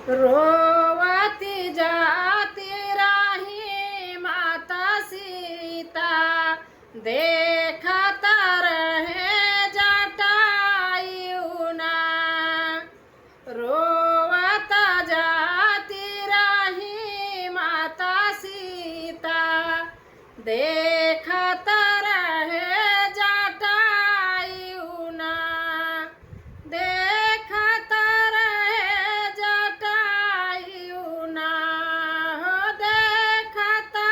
रोवती जाती रही माता सीता, देखता रहे जटायु ना। रोवता जाती रही माता सीता, देखता रहे जटायु ना। देखता रहे जटायु ना, हो देखता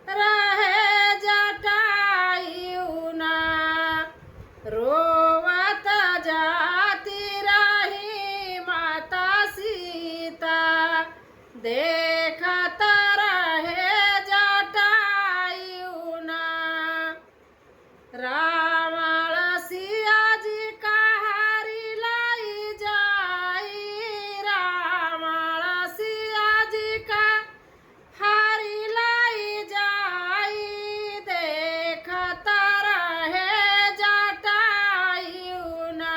रहे जटायु ना। रोवत जाती रही माता सीता, देखता रहे जटायु ना। रावण सिया जी का हरि लाई जाई, रावण सिया जी का हरि लाई जाई। देखता रहे जटायु ना।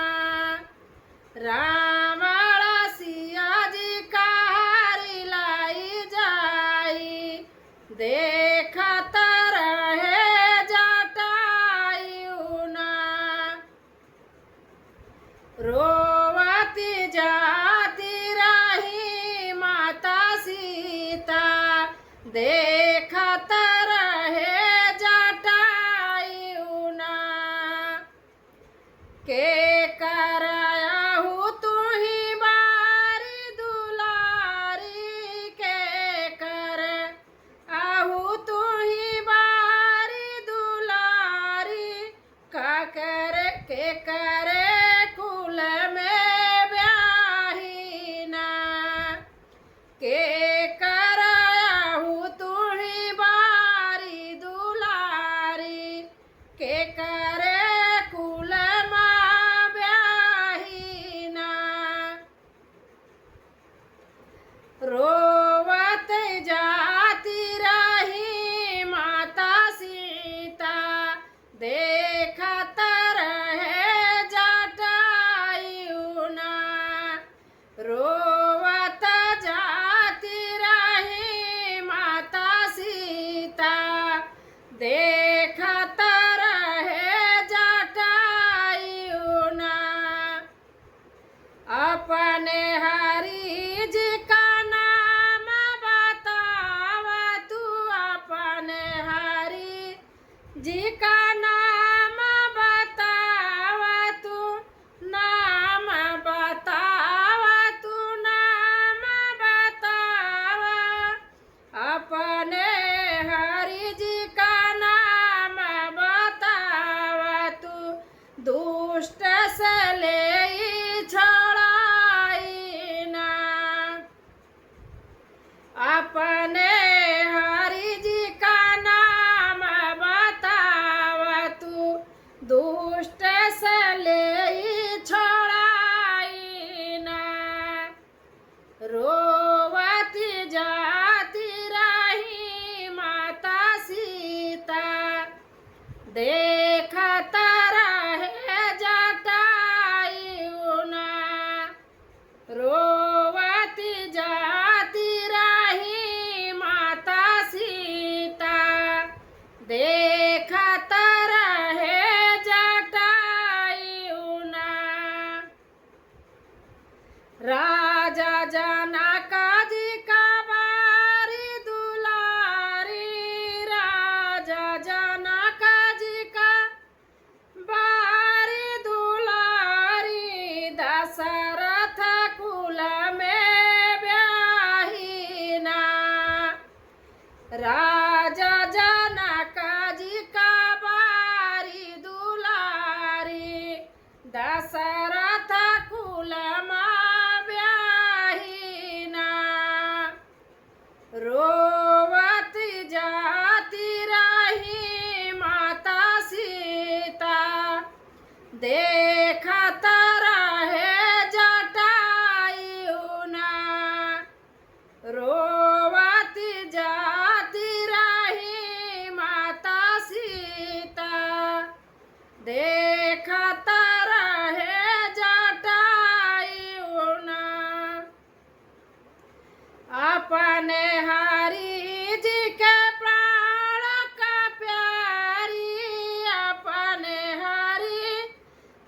रावण सिया जी का हरि लाई जाई, देखता रहे जटायु ना। रोवती जाती रही माता सीता, देखता रहे जटायु ना। के कराहु तू ही बारी दुलारी, के कर आहू तू ही बारी दुलारी। का करे के करे कुल में ब्याही ना, के कराहू तू ही बारी दुलारी। के करे कुल में ब्याही ना। रोवत जाती रही माता सीता, देखता रहे जटायु ना। रोवत जाती रही माता सीता, देखता रहे जटायु ना। अपने हरि जी का नाम बतावा तू, अपने हरि जी का नाम बतावा तू, नाम बतावा तू, नाम बतावा। अपने हरि जी का नाम बतावा तू, दुष्ट से ले छड़ाई ना। अपने हरि जी का नाम बतावा तू, दुष्ट से ले छड़ाई ना। रोवती जाती रही माता सीता, देखता रहे जटायु ना। रोवती जाती रही माता सीता, देखता रहे जटायु ना। राजा जनक जी का बारी दुलारी, राजा जनक जी का अपने हरि जी के प्राण का प्यारी, अपने हरि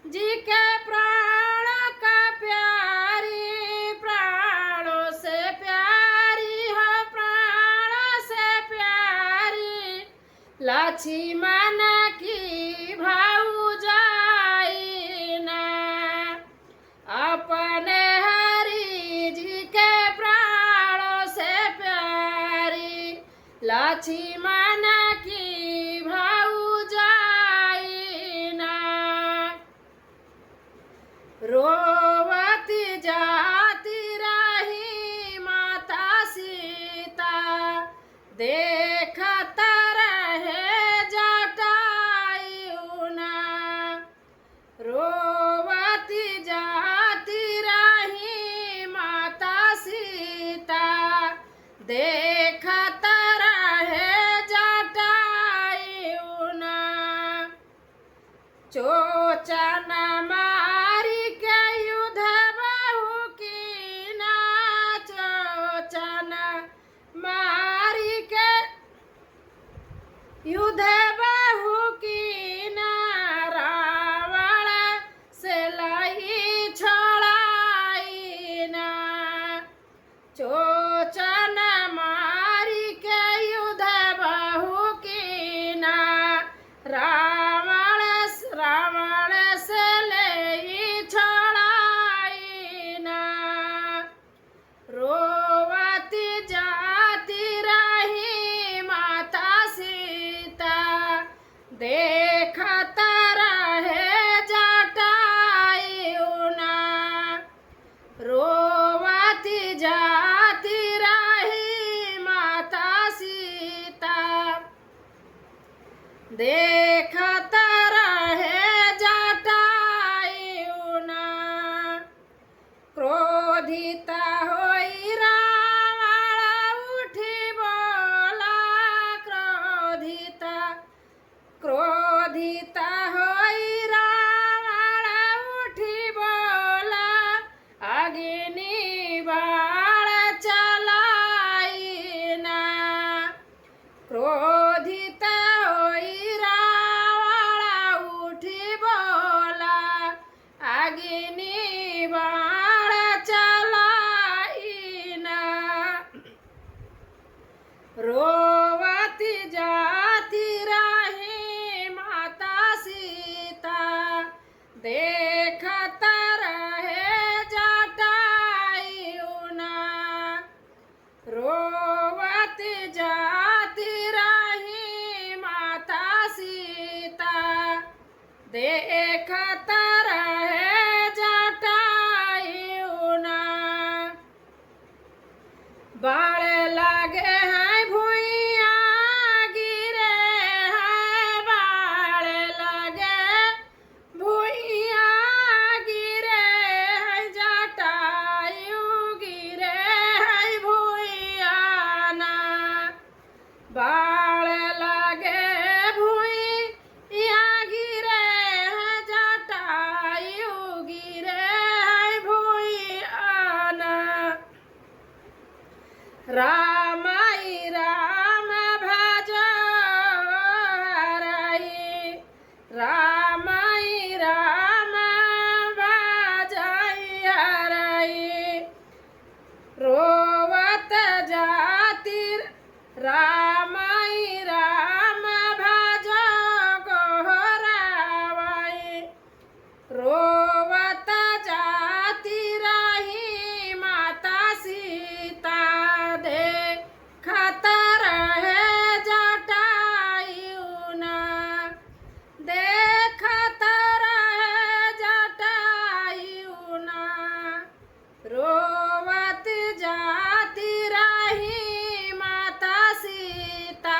जी के प्राण का प्यारी, प्राणों से प्यारी हो प्राणों से प्यारी, लक्ष्मण की भाऊजाई ना, अपने हरि जी के प्राणों से प्यारी, लक्ष्मण की भाऊजाई ना। रोवती जाती रही माता सीता, देखत रहे जटायु ना, रोवती जाती रही माता सीता, देखत रहे जटायु ना। चोचन मारी के युद्ध बहु कीना, चोचन मारी के युद्ध बहु कीना, रावण से लई छोड़ाई ना, चोचन मारी के युद्ध बहु कीना, रावण से लई छोड़ाई ना। रोवती जाती रही माता सीता, देखत रहे जटायु ना, रोवती जाती रही माता सीता, देखत रहे जटायु ना। क्रोधित होई रावण उठी बोला, क्रोधित होई रावण उठी बोला, अग्नि बाण चलाई ना, क्रोधित होई रावण उठी बोला, अग्नि बाण चलाई ना। रोवती जाती रही माता सीता, देखत रहे जटायु ना, रोवती जाती रही माता सीता, देखत रहे जटायु ना। बाण लगे हैं भुइया गिरे हैं, बाण लगे भुइया गिरे हैं, जटायु गिरे हैं भुइया ना, बाण लगे भुइया गिरे हैं, जटायु गिरे हैं भुइया ना। रामाई राम भजो हरई, रामाई राम भजई हरई, रोवत जाती रामाई राम भजो गोहरावाई, रोवत जाती रही माता सीता, देखत रहे जटायु ना, देखत रहे जटायु ना। रोवत जाती रही माता सीता,